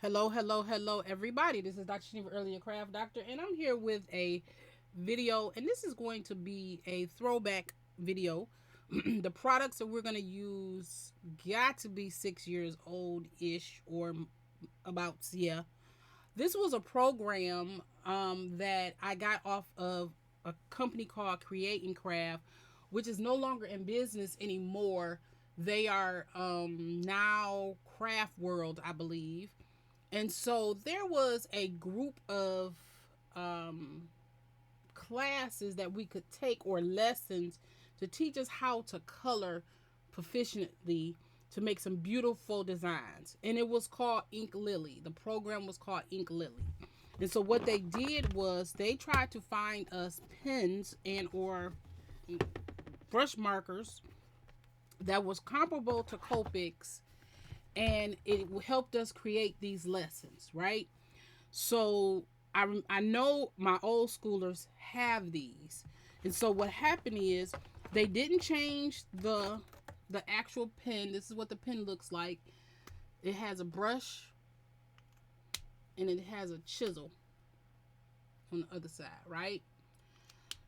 Hello, hello, hello, everybody. This is Dr. Geneva, earlier craft doctor, and I'm here with a video, and this is going to be a throwback video. The products that we're going to use got to be 6 years old ish, or about, yeah. This was a program that I got off of a company called Create and Craft, which is no longer in business anymore. They are now Craft World, I believe. And so there was a group of um, classes that we could take, or lessons, to teach us how to color proficiently to make some beautiful designs. And it was called Inklily. The program was called Inklily. And so what they did was they tried to find us pens and or brush markers that was comparable to Copics, and it helped us create these lessons, right? So I know my old schoolers have these. And so what happened is they didn't change the actual pen. This is what the pen looks like. It has a brush and it has a chisel on the other side, right?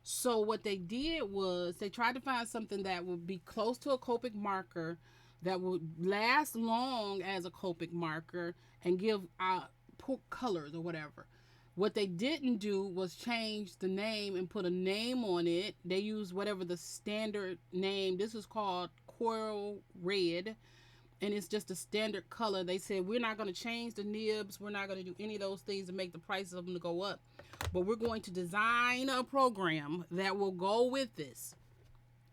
So what they did was they tried to find something that would be close to a Copic marker, that would last long as a Copic marker, and give out colors or whatever. What they didn't do was change the name and put a name on it. They used whatever the standard name. This is called Coral Red, and it's just a standard color. They said, we're not going to change the nibs. We're not going to do any of those things to make the prices of them to go up. But we're going to design a program that will go with this.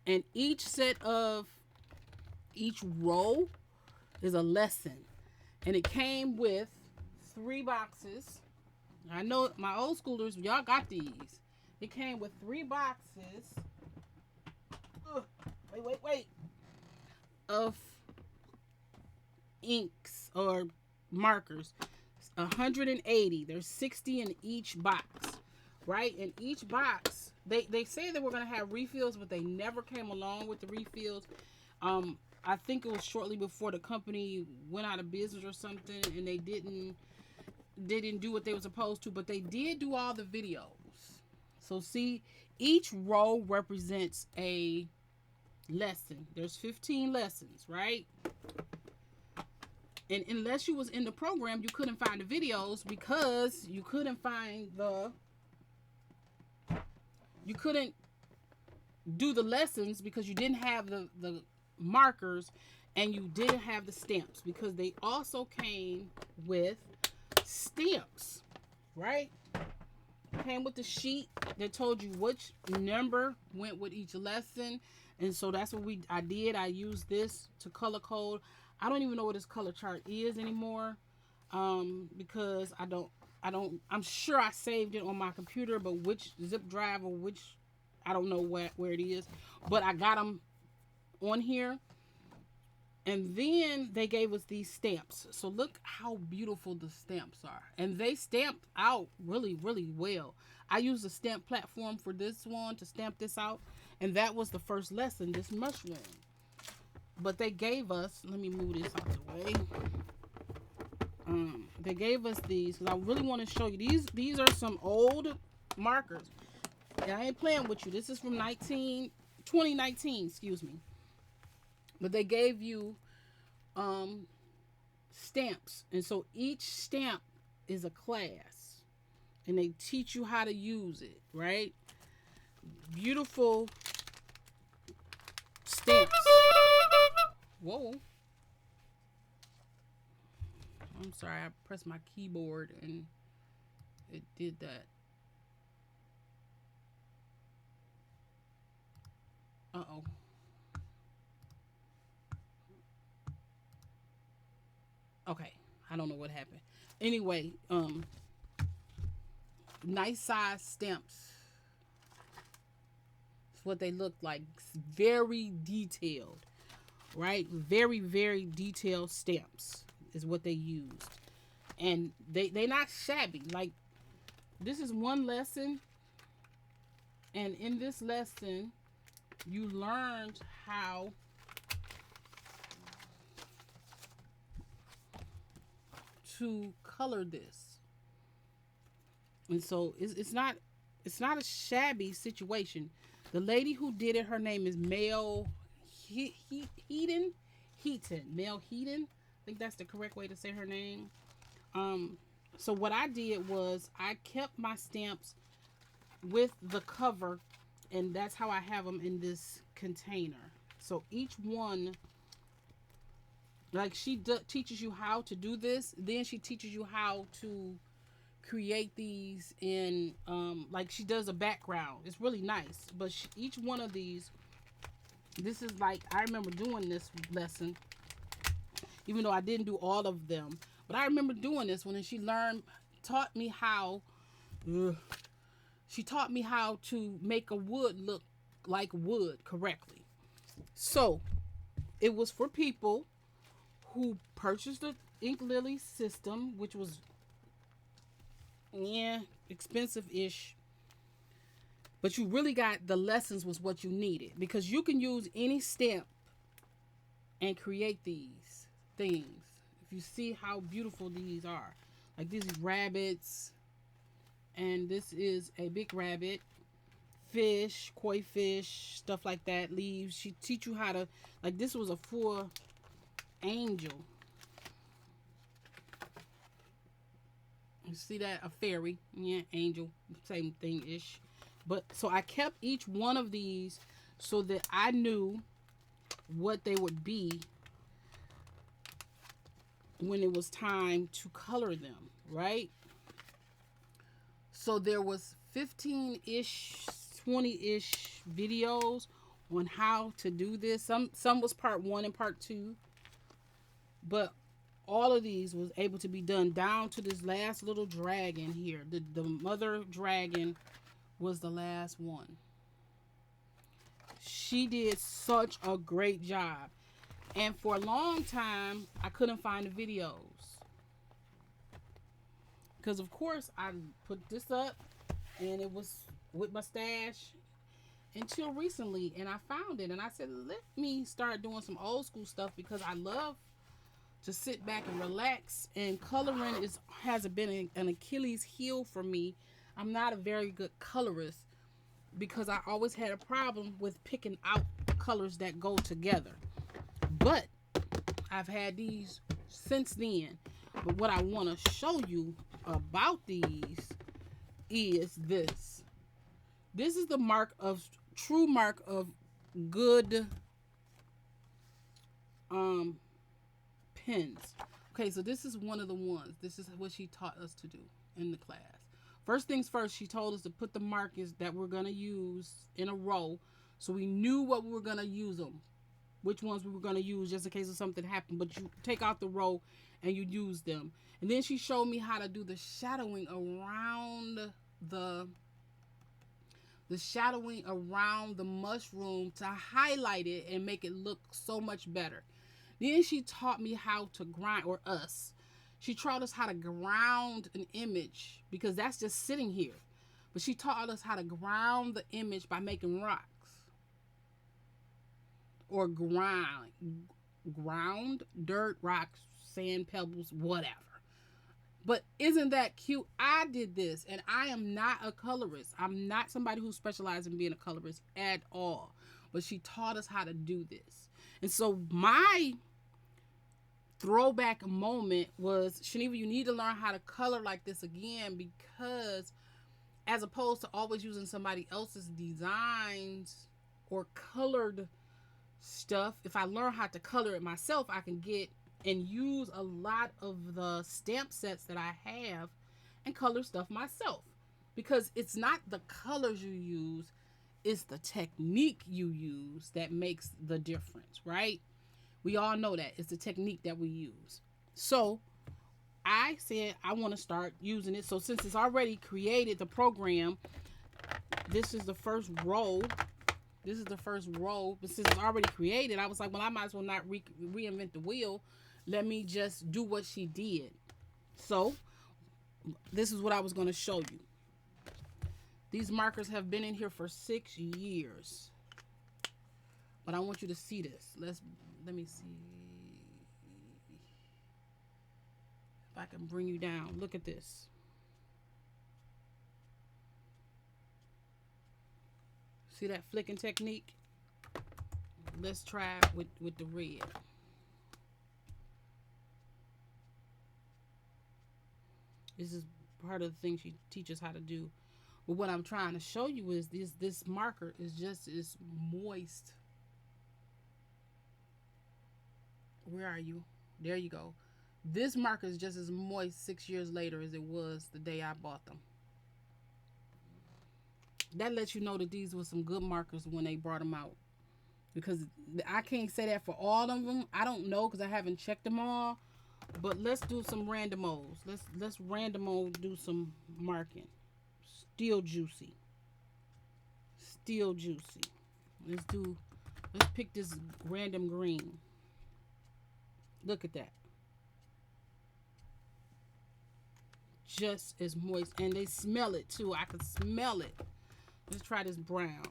And each row is a lesson. And it came with 3 boxes. I know my old schoolers, y'all got these. It came with 3 boxes. Wait. Of inks or markers. 180. There's 60 in each box, right? In each box, they say that we're gonna have refills, but they never came along with the refills. I think it was shortly before the company went out of business or something, and they didn't do what they were supposed to, but they did do all the videos. So see, each row represents a lesson. There's 15 lessons, right? And unless you was in the program, you couldn't find the videos, because you couldn't do the lessons, because you didn't have the markers, and you didn't have the stamps, because they also came with stamps, right? Came with the sheet that told you which number went with each lesson. And so that's what I did. I used this to color code. I don't even know what this color chart is anymore, because I'm sure I saved it on my computer, but which zip drive or which, I don't know where it is, but I got them on here. And then they gave us these stamps. So look how beautiful the stamps are. And they stamped out really, really well. I used a stamp platform for this one to stamp this out. And that was the first lesson, this mushroom. But they gave us, let me move this out the way. They gave us these, because I really want to show you. These are some old markers. And I ain't playing with you. This is from 2019, excuse me. But they gave you stamps. And so each stamp is a class. And they teach you how to use it, right? Beautiful stamps. Whoa. I'm sorry, I pressed my keyboard and it did that. Uh-oh. Okay, I don't know what happened. Anyway, nice size stamps. It's what they look like. Very detailed, right? Very, very detailed stamps is what they used. And they not shabby. Like, this is one lesson, and in this lesson you learned how to color this. And so it's not a shabby situation. The lady who did it, her name is Mel Heaton. Mel Heaton. I think that's the correct way to say her name. So what I did was I kept my stamps with the cover, and that's how I have them in this container. So each one, like teaches you how to do this, then she teaches you how to create these in like she does a background. It's really nice, but each one of these, this is like, I remember doing this lesson even though I didn't do all of them, but I remember doing this one, and taught me how to make a wood look like wood correctly. So it was for people who purchased the Inklily system, which was expensive-ish, but you really got the lessons was what you needed, because you can use any stamp and create these things. If you see how beautiful these are, like these rabbits, and this is a big rabbit, fish, koi fish, stuff like that, leaves. She teach you how to, like, this was a full angel. You see that? A fairy. Yeah, angel. Same thing-ish. But, so I kept each one of these so that I knew what they would be when it was time to color them, right? So there was 15-ish, 20-ish videos on how to do this. Some was part 1 and part 2. But all of these was able to be done down to this last little dragon here. The mother dragon was the last one. She did such a great job. And for a long time, I couldn't find the videos. Because, of course, I put this up, and it was with my stash until recently. And I found it, and I said, let me start doing some old school stuff, because I love to sit back and relax. And coloring has been an Achilles heel for me. I'm not a very good colorist, because I always had a problem with picking out colors that go together. But I've had these since then. But what I want to show you about these is this. This is the true mark of good pens. Okay, so this is one of the ones. This is what she taught us to do in the class. First things first, she told us to put the markers that we're going to use in a row, so we knew what we were going to use them, which ones we were going to use just in case of something happened. But you take out the row and you use them. And then she showed me how to do the shadowing around the mushroom to highlight it and make it look so much better. Then she taught me how to grind, or us. She taught us how to ground an image, because that's just sitting here. But she taught us how to ground the image by making rocks. Or ground dirt, rocks, sand, pebbles, whatever. But isn't that cute? I did this, and I am not a colorist. I'm not somebody who specializes in being a colorist at all. But she taught us how to do this. And so my throwback moment was, Shaniva, you need to learn how to color like this again, because as opposed to always using somebody else's designs or colored stuff, if I learn how to color it myself, I can get and use a lot of the stamp sets that I have and color stuff myself, because it's not the colors you use, it's the technique you use that makes the difference, right? We all know that it's the technique that we use. So I said I want to start using it. So since it's already created the program, this is the first row. But since it's already created, I was like, well, I might as well not reinvent the wheel. Let me just do what she did. So this is what I was going to show you. These markers have been in here for 6 years. But I want you to see this. Let me see if I can bring you down. Look at this. See that flicking technique? Let's try it with the red. This is part of the thing she teaches how to do. But what I'm trying to show you is this marker is just as moist. Where are you? There you go. This marker is just as moist 6 years later as it was the day I bought them. That lets you know that these were some good markers when they brought them out. Because I can't say that for all of them. I don't know because I haven't checked them all. But let's do some randomos. Let's random do some marking. Still juicy. Still juicy. Let's pick this random green. Look at that. Just as moist. And they smell it too. I can smell it. Let's try this brown.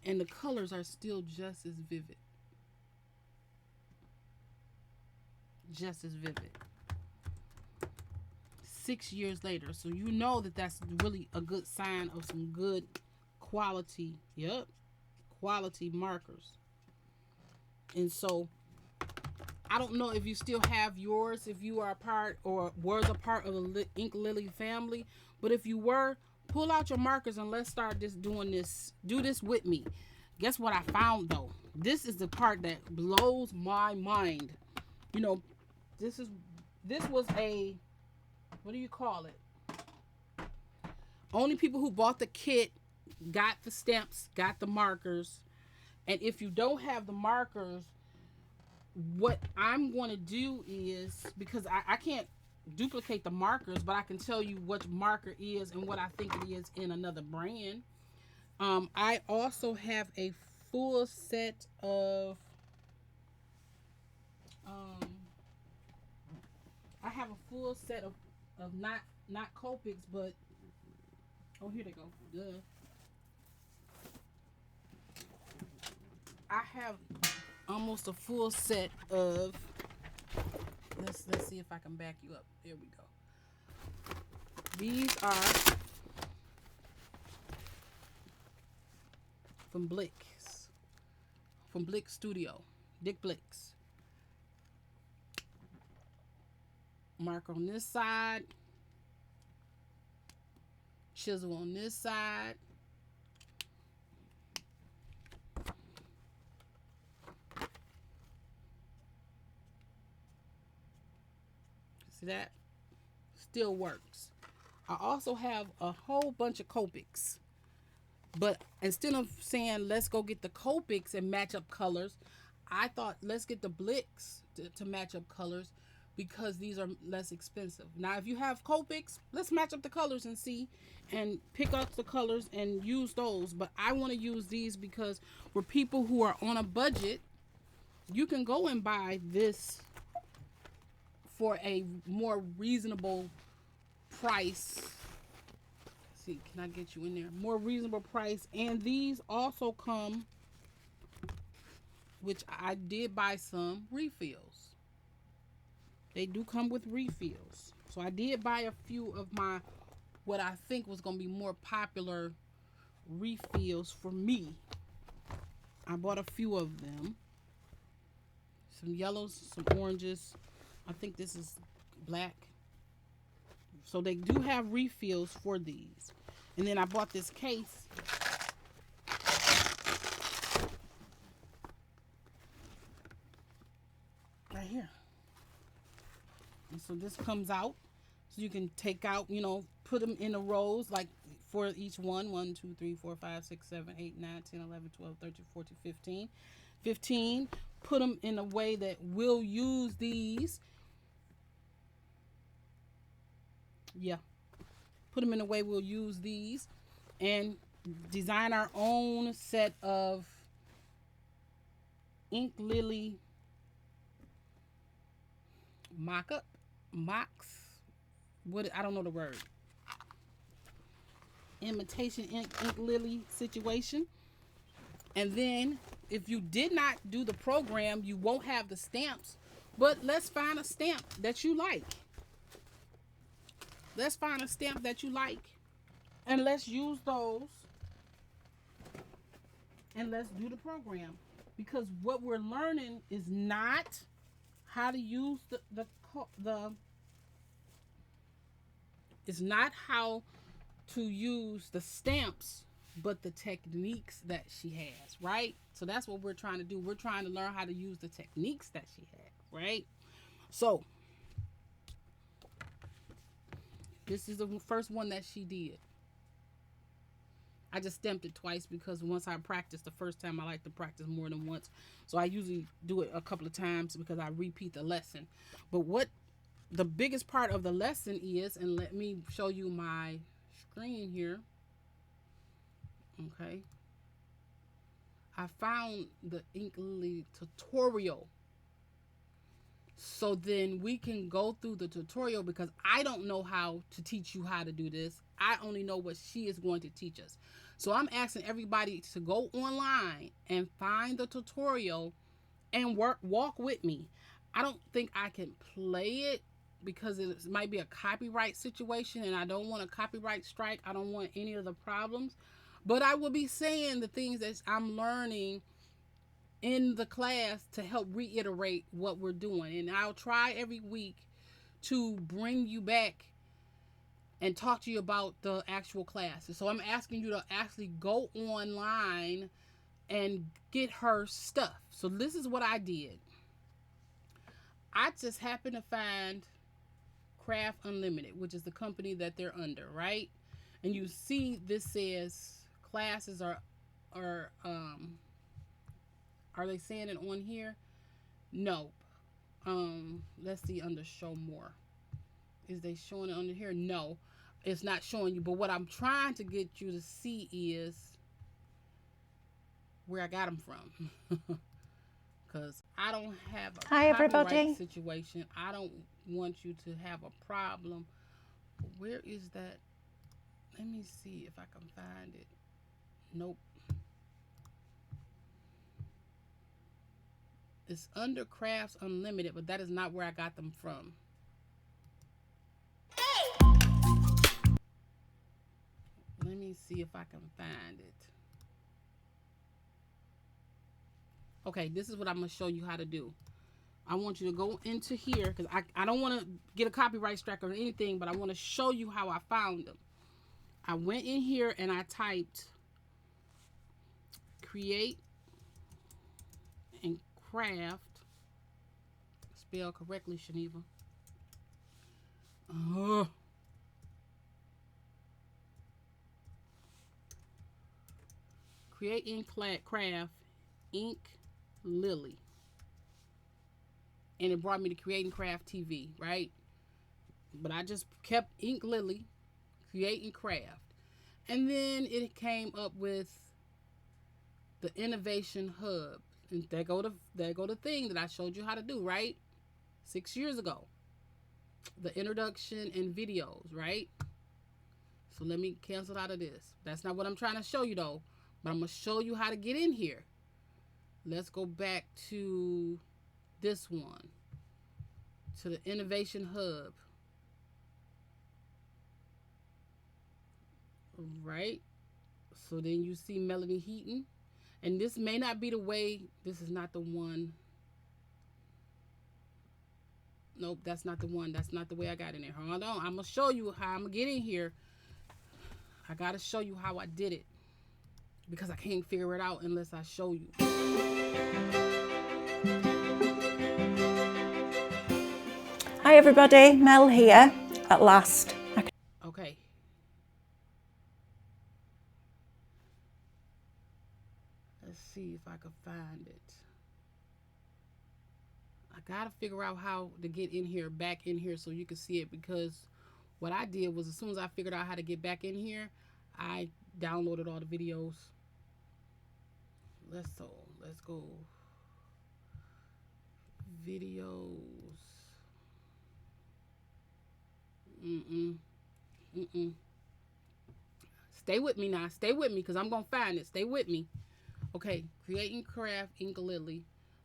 And the colors are still just as vivid. Just as vivid. 6 years later. So you know that that's really a good sign of some good quality. Yep. Quality markers. And so I don't know if you still have yours, if you are a part or was a part of the Inklily family. But if you were, pull out your markers and let's start doing this. Do this with me. Guess what I found though? This is the part that blows my mind. You know, this was a, what do you call it? Only people who bought the kit got the stamps, got the markers. And if you don't have the markers, what I'm going to do is, because I can't duplicate the markers, but I can tell you what marker is and what I think it is in another brand. I also have a full set of not Copics, but oh, here they go. Duh. I have almost a full set of, let's see if I can back you up. There we go. These are from Blick's, from Blick Studio, Dick Blick's. Marker on this side, chisel on this side. See that? Still works. I also have a whole bunch of Copics. But instead of saying, let's go get the Copics and match up colors, I thought, let's get the Blicks to match up colors because these are less expensive. Now, if you have Copics, let's match up the colors and see and pick up the colors and use those. But I want to use these because for people who are on a budget, you can go and buy this for a more reasonable price. Let's see, can I get you in there? More reasonable price. And these also come, which I did buy some refills. They do come with refills. So I did buy a few of my, what I think was going to be more popular refills for me. I bought a few of them. Some yellows, some oranges. I think this is black. So they do have refills for these. And then I bought this case. Right here. And so this comes out. So you can take out, you know, put them in the rows like for each one. 1, 2, 3, 4, 5, 6, 7, 8, 9, 10, 11, 12, 13, 14, 15. 15. Put them in a way that we'll use these. Yeah. Put them in a way we'll use these. And design our own set of Inklily mocks. What, I don't know the word. Imitation Inklily situation. And then if you did not do the program, you won't have the stamps. But let's find a stamp that you like. Let's find a stamp that you like. And let's use those. And let's do the program. Because what we're learning is not how to use it's not how to use the stamps, but the techniques that she has, right? So that's what we're trying to do. We're trying to learn how to use the techniques that she has, right? So this is the first one that she did. I just stamped it twice because once I practiced the first time, I like to practice more than once. So I usually do it a couple of times because I repeat the lesson. But what the biggest part of the lesson is, and let me show you my screen here. Okay. I found the Inklily tutorial. So then we can go through the tutorial because I don't know how to teach you how to do this. I only know what she is going to teach us. So I'm asking everybody to go online and find the tutorial and walk with me. I don't think I can play it because it might be a copyright situation and I don't want a copyright strike. I don't want any of the problems. But I will be saying the things that I'm learning in the class to help reiterate what we're doing. And I'll try every week to bring you back and talk to you about the actual classes. So I'm asking you to actually go online and get her stuff. So this is what I did. I just happened to find Craft Unlimited, which is the company that they're under, right? And you see this says classes are they saying it on here? No. Let's see under show more. Is they showing it under here? No, it's not showing you. But what I'm trying to get you to see is where I got them from. Because I don't have a Hi, copyright everybody. situation. I don't want you to have a problem. Where is that? Let me see if I can find it. Nope. It's under Crafts Unlimited, but that is not where I got them from. Let me see if I can find it. Okay, this is what I'm going to show you how to do. I want you to go into here because I don't want to get a copyright strike or anything, but I want to show you how I found them. I went in here and I typed create and craft. Spell correctly, Shaniva. Create and craft Inklily. And it brought me to Create and Craft TV, right? But I just kept Inklily, Create and Craft. And then it came up with the Innovation Hub. And there go the thing that I showed you how to do, right? 6 years ago. The introduction and videos, right? So let me cancel out of this. That's not what I'm trying to show you though. But I'm going to show you how to get in here. Let's go back to this one. To the Innovation Hub. Right? So then you see Melody Heaton. And this may not be the way. This is not the one. Nope, that's not the one. That's not the way I got in there. Hold on. I'm going to show you how I'm going to get in here. I got to show you how I did it. Because I can't figure it out unless I show you. Hi everybody, Mel here at last. Okay. Let's see if I can find it. I gotta figure out how to get in here, back in here, so you can see it, because what I did was as soon as I figured out how to get back in here, I downloaded all the videos. Let's go. Videos. Stay with me now. Stay with me because I'm going to find it. Stay with me. Okay, create and craft Inklily.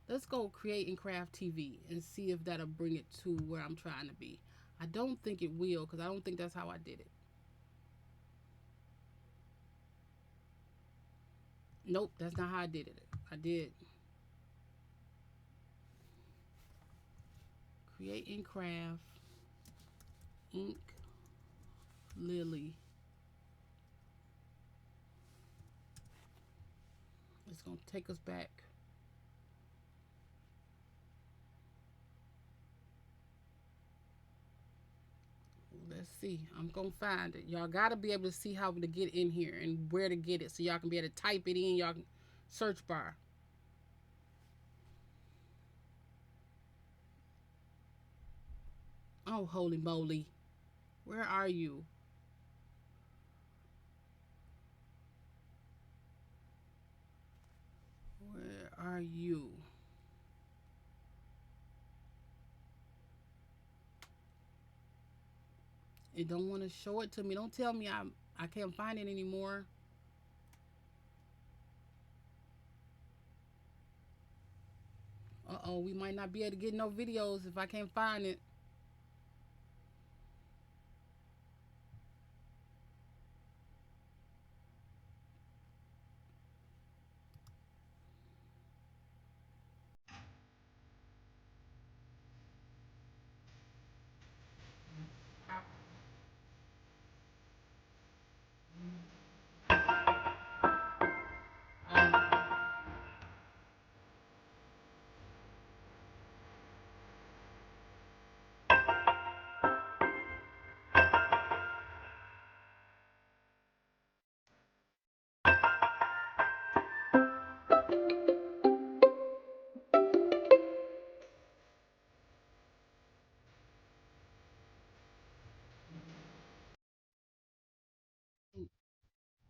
Let's go create and craft TV and see if that'll bring it to where I'm trying to be. I don't think it will because I don't think that's how I did it. Nope, that's not how I did it. I did create and craft ink lily. It's gonna take us back. Let's see. I'm gonna find it. Y'all gotta be able to see how to get in here and where to get it so y'all can be able to type it in y'all search bar. Oh, holy moly. Where are you? Where are you? It don't want to show it to me. Don't tell me I can't find it anymore. Uh-oh, we might not be able to get no videos if I can't find it.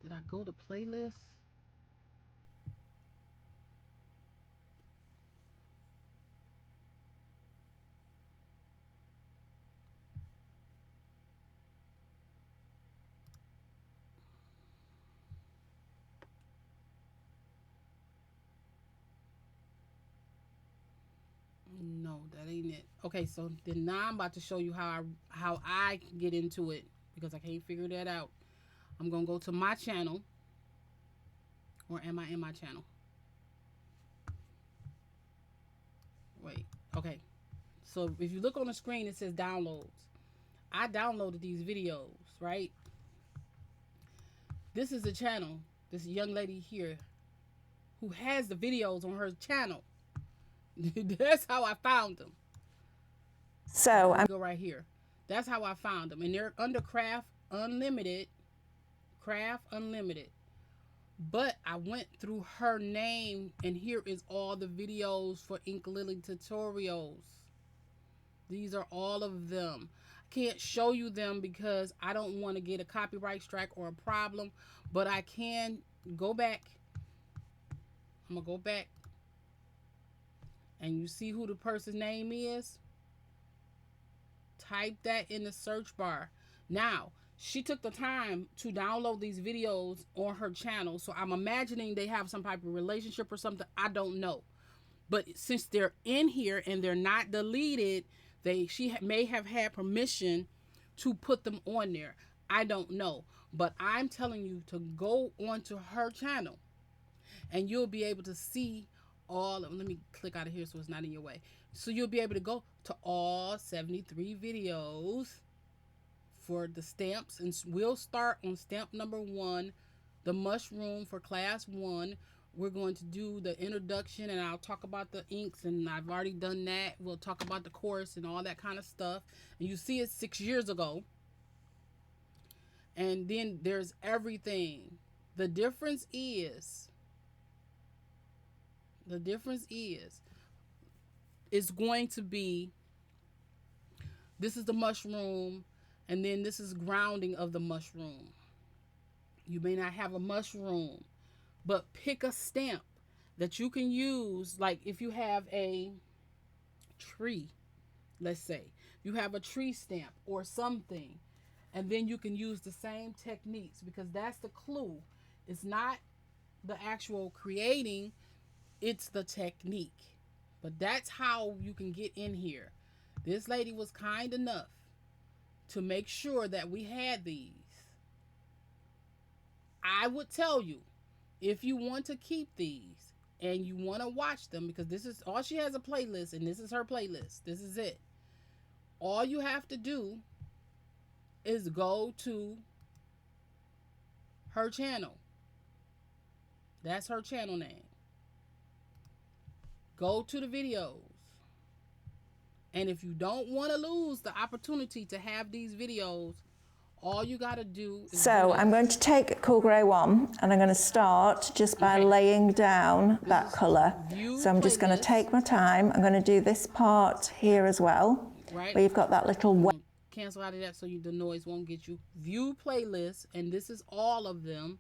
Did I go to playlist? No, that ain't it. Okay, so then now I'm about to show you how I get into it because I can't figure that out. I'm gonna go to my channel, or am I in my channel? Wait. Okay. So if you look on the screen, it says downloads. I downloaded these videos, right? This is the channel. This young lady here who has the videos on her channel. That's how I found them. So Let me I'm go right here. That's how I found them. And they're under Craft Unlimited. Craft Unlimited. But I went through her name, and here is all the videos for Inklily tutorials. These are all of them. I can't show you them because I don't want to get a copyright strike or a problem, but I can go back. I'm going to go back, and you see who the person's name is? Type that in the search bar. Now, she took the time to download these videos on her channel, so I'm imagining they have some type of relationship or something. I don't know. But since they're in here and they're not deleted, she may have had permission to put them on there. I don't know. But I'm telling you to go onto her channel and you'll be able to see all of, let me click out of here so it's not in your way. So you'll be able to go to all 73 videos for the stamps, and we'll start on stamp number 1, the mushroom for class 1. We're going to do the introduction, and I'll talk about the inks, and I've already done that. We'll talk about the course and all that kind of stuff. And you see it 6 years ago. And then there's everything. The difference is, the difference is, it's going to be, this is the mushroom, and then this is grounding of the mushroom. You may not have a mushroom, but pick a stamp that you can use. Like if you have a tree, let's say you have a tree stamp or something, and then you can use the same techniques, because that's the clue. It's not the actual creating, it's the technique. But that's how you can get in here. This lady was kind enough to make sure that we had these. I would tell you, if you want to keep these and you want to watch them, because this is all, she has a playlist, and this is her playlist. This is it. All you have to do is go to her channel. That's her channel name. Go to the videos. And if you don't want to lose the opportunity to have these videos, all you got to do is... So I'm going to take Cool Grey 1 and I'm going to start just by laying down that colour. So I'm just going to take my time. I'm going to do this part here as well, right, where you've got that little... Cancel out of that so the noise won't get you. View playlist, and this is all of them.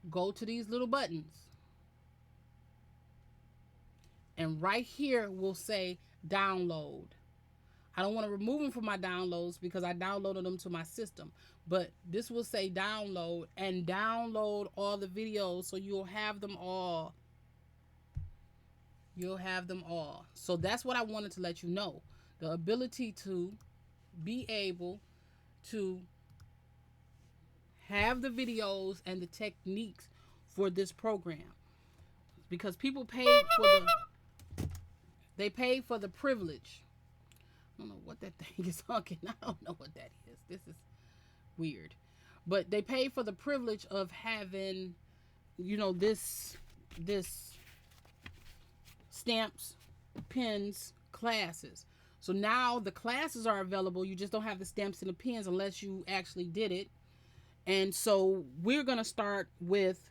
Go to these little buttons. And right here will say download. I don't want to remove them from my downloads because I downloaded them to my system. But this will say download, and download all the videos so you'll have them all. You'll have them all. So that's what I wanted to let you know. The ability to be able to have the videos and the techniques for this program. Because people paid for they paid for the privilege. I don't know what that thing is honking. I don't know what that is. This is weird. But they paid for the privilege of having, this stamps, pens, classes. So now the classes are available. You just don't have the stamps and the pens unless you actually did it. And so we're going to start with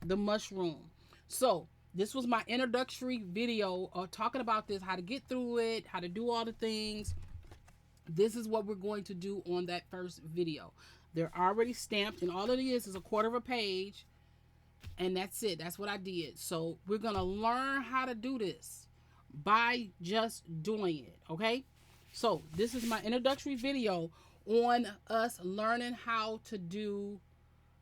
the mushroom. So this was my introductory video talking about this, how to get through it, how to do all the things. This is what we're going to do on that first video. They're already stamped, and all it is a quarter of a page, and that's it. That's what I did. So we're going to learn how to do this by just doing it, okay? So this is my introductory video on us learning how to do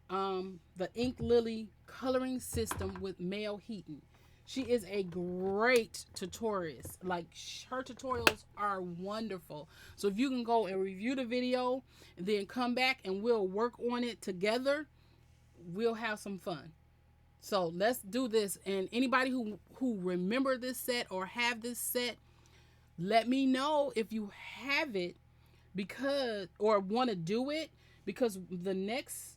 the Inklily coloring system with Mel Heaton. She is a great tutorialist. Like, her tutorials are wonderful. So if you can go and review the video and then come back and we'll work on it together, we'll have some fun. So let's do this. And anybody who remember this set or have this set, let me know if you have it, because, or want to do it, because the next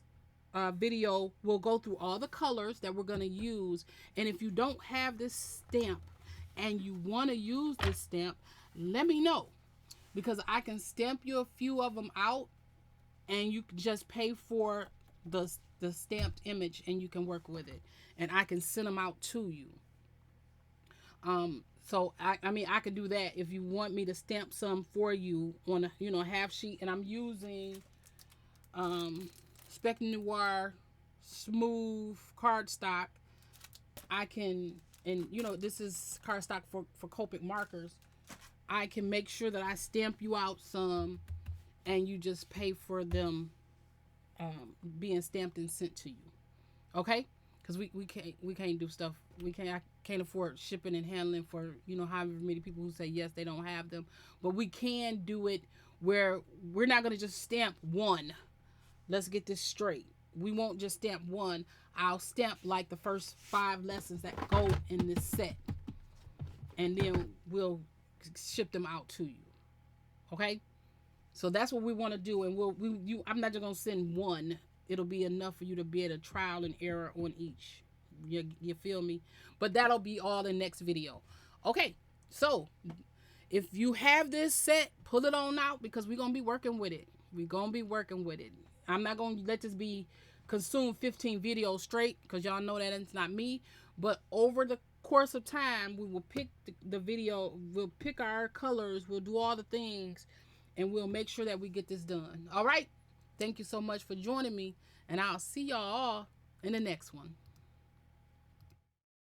video will go through all the colors that we're going to use. And if you don't have this stamp and you want to use this stamp, let me know, because I can stamp you a few of them out and you can just pay for the stamped image and you can work with it, and I can send them out to you. So I mean, I could do that if you want me to stamp some for you on a half sheet. And I'm using Spec Noir smooth cardstock. I can, and this is cardstock for Copic markers. I can make sure that I stamp you out some, and you just pay for them being stamped and sent to you. Okay? Because we can't do stuff. I can't afford shipping and handling for however many people who say yes, they don't have them. But we can do it where we're not going to just stamp one. Let's get this straight. We won't just stamp one. I'll stamp like the first 5 lessons that go in this set, and then we'll ship them out to you. Okay? So that's what we want to do. And I'm not just going to send one. It'll be enough for you to be able to trial and error on each. You feel me? But that'll be all in next video. Okay, so if you have this set, pull it on out, because we're going to be working with it. I'm not going to let this be consume 15 videos straight, because y'all know that it's not me. But over the course of time, we will pick the video. We'll pick our colors. We'll do all the things, and we'll make sure that we get this done. All right? Thank you so much for joining me, and I'll see y'all in the next one.